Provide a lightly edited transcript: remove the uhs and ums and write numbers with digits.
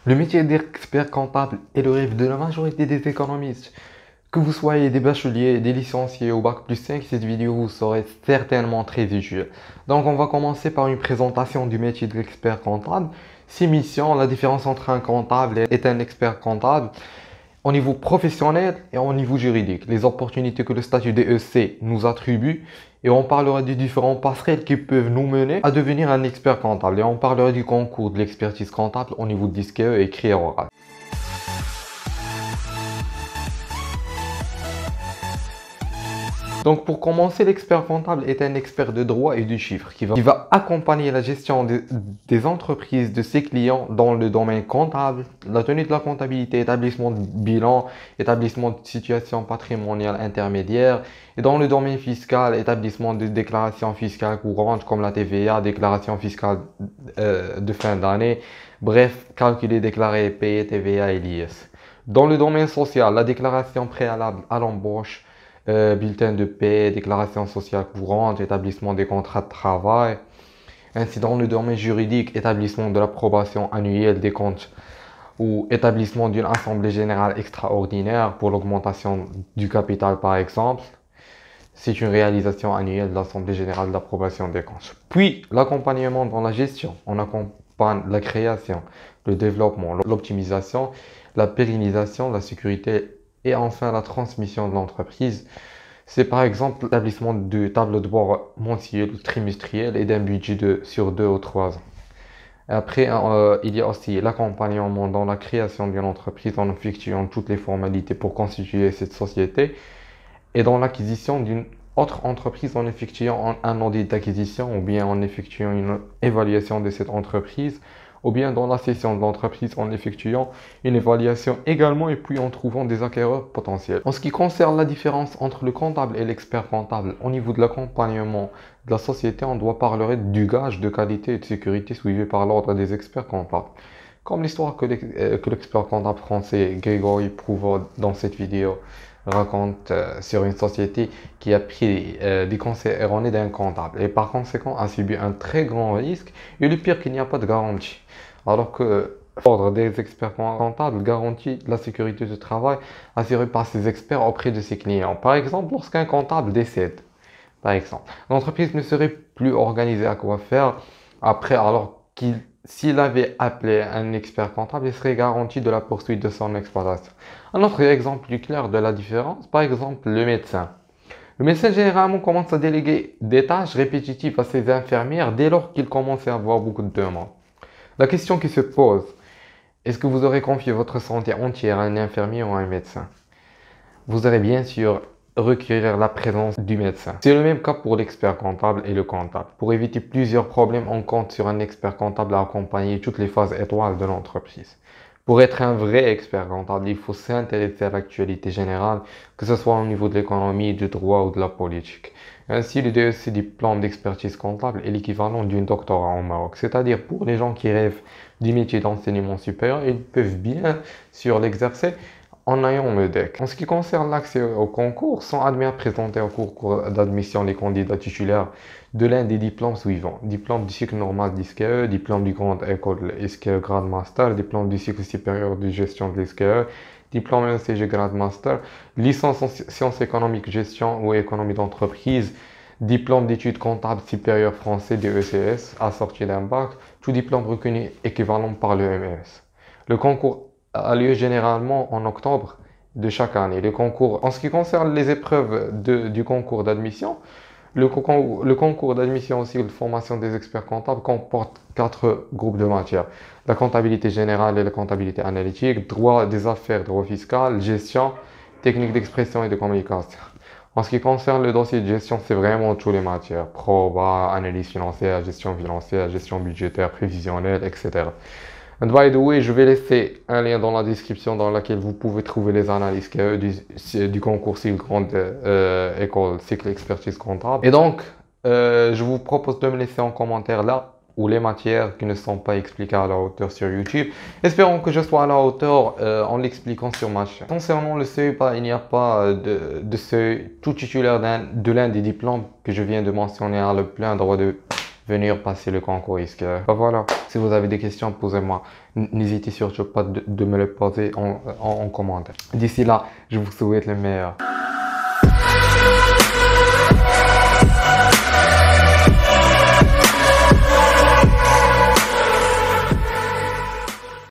Le métier d'expert comptable est le rêve de la majorité des économistes. Que vous soyez des bacheliers, des licenciés au bac+5, cette vidéo vous serait certainement très utile. Donc on va commencer par une présentation du métier d'expert comptable. Ses missions, la différence entre un comptable et un expert comptable, au niveau professionnel et au niveau juridique, les opportunités que le statut DEC nous attribue, et on parlera des différents passerelles qui peuvent nous mener à devenir un expert comptable, et on parlera du concours de l'expertise comptable au niveau de l'ISCE et écrit et oral. Donc pour commencer, l'expert comptable est un expert de droit et du chiffre qui va accompagner la gestion des entreprises de ses clients dans le domaine comptable, la tenue de la comptabilité, établissement de bilan, établissement de situation patrimoniale intermédiaire, et dans le domaine fiscal, établissement de déclarations fiscales courantes comme la TVA, déclaration fiscale de fin d'année, bref, calculer, déclarer et payer TVA et l'IS. Dans le domaine social, la déclaration préalable à l'embauche, bulletin de paie, déclaration sociale courante, établissement des contrats de travail. Ainsi, dans le domaine juridique, établissement de l'approbation annuelle des comptes ou établissement d'une assemblée générale extraordinaire pour l'augmentation du capital, par exemple. C'est une réalisation annuelle de l'assemblée générale d'approbation des comptes. Puis, l'accompagnement dans la gestion. On accompagne la création, le développement, l'optimisation, la pérennisation, la sécurité et enfin la transmission de l'entreprise. C'est par exemple l'établissement de tableaux de bord mensuels, trimestriels et d'un budget sur 2 ou 3 ans. Après, il y a aussi l'accompagnement dans la création d'une entreprise en effectuant toutes les formalités pour constituer cette société et dans l'acquisition d'une autre entreprise en effectuant un audit d'acquisition ou bien en effectuant une évaluation de cette entreprise ou bien dans la cession de l'entreprise en effectuant une évaluation également et puis en trouvant des acquéreurs potentiels. En ce qui concerne la différence entre le comptable et l'expert comptable, au niveau de l'accompagnement de la société, on doit parler du gage de qualité et de sécurité suivi par l'ordre des experts comptables. Comme l'histoire que l'expert comptable français Grégory Prouveau dans cette vidéo raconte sur une société qui a pris des conseils erronés d'un comptable et par conséquent a subi un très grand risque et le pire qu'il n'y a pas de garantie. Alors que l'ordre des experts comptables garantit la sécurité du travail assurée par ses experts auprès de ses clients. Par exemple, lorsqu'un comptable décède, par exemple, l'entreprise ne serait plus organisée à quoi faire après alors qu'il s'il avait appelé un expert comptable, il serait garanti de la poursuite de son exploitation. Un autre exemple plus clair de la différence, par exemple le médecin. Le médecin généralement commence à déléguer des tâches répétitives à ses infirmières dès lors qu'il commence à avoir beaucoup de demandes. La question qui se pose, est-ce que vous aurez confié votre santé entière à un infirmier ou à un médecin? Vous aurez bien sûr requérir la présence du médecin. C'est le même cas pour l'expert comptable et le comptable. Pour éviter plusieurs problèmes, on compte sur un expert comptable à accompagner toutes les phases étoiles de l'entreprise. Pour être un vrai expert comptable, il faut s'intéresser à l'actualité générale, que ce soit au niveau de l'économie, du droit ou de la politique. Ainsi, le DEC diplôme d'expertise comptable est l'équivalent d'un doctorat au Maroc. C'est-à-dire pour les gens qui rêvent du métier d'enseignement supérieur, ils peuvent bien sûr l'exercer en ayant le DEC. En ce qui concerne l'accès au concours, sont admis à présenter au concours d'admission les candidats titulaires de l'un des diplômes suivants. Diplôme du cycle normal d'ISCE, diplôme du grande école ISCE Grade Master, diplôme du cycle supérieur de gestion de l'ISCE, diplôme ECG Grade Master, licence en sciences économiques, gestion ou économie d'entreprise, diplôme d'études comptables supérieures français de ECS, assorti d'un bac, tout diplôme reconnu équivalent par le MES. Le concours a lieu généralement en octobre de chaque année. Le concours, en ce qui concerne les épreuves du concours d'admission, le concours d'admission aussi de formation des experts comptables comporte 4 groupes de matières. La comptabilité générale et la comptabilité analytique, droit des affaires, droit fiscal, gestion, technique d'expression et de communication. En ce qui concerne le dossier de gestion, c'est vraiment toutes les matières. Proba, analyse financière, gestion budgétaire, prévisionnelle, etc. And by the way, je vais laisser un lien dans la description dans lequel vous pouvez trouver les analyses du concours Cycle Grande École Cycle Expertise Comptable. Et donc, je vous propose de me laisser en commentaire là ou les matières qui ne sont pas expliquées à la hauteur sur YouTube. Espérons que je sois à la hauteur en l'expliquant sur ma chaîne. Concernant le seuil, il n'y a pas de seuil. Tout titulaire de l'un des diplômes que je viens de mentionner a le plein droit de venir passer le concours. Voilà, si vous avez des questions, posez-moi. N'hésitez surtout pas de me les poser en commentaire. D'ici là, je vous souhaite le meilleur.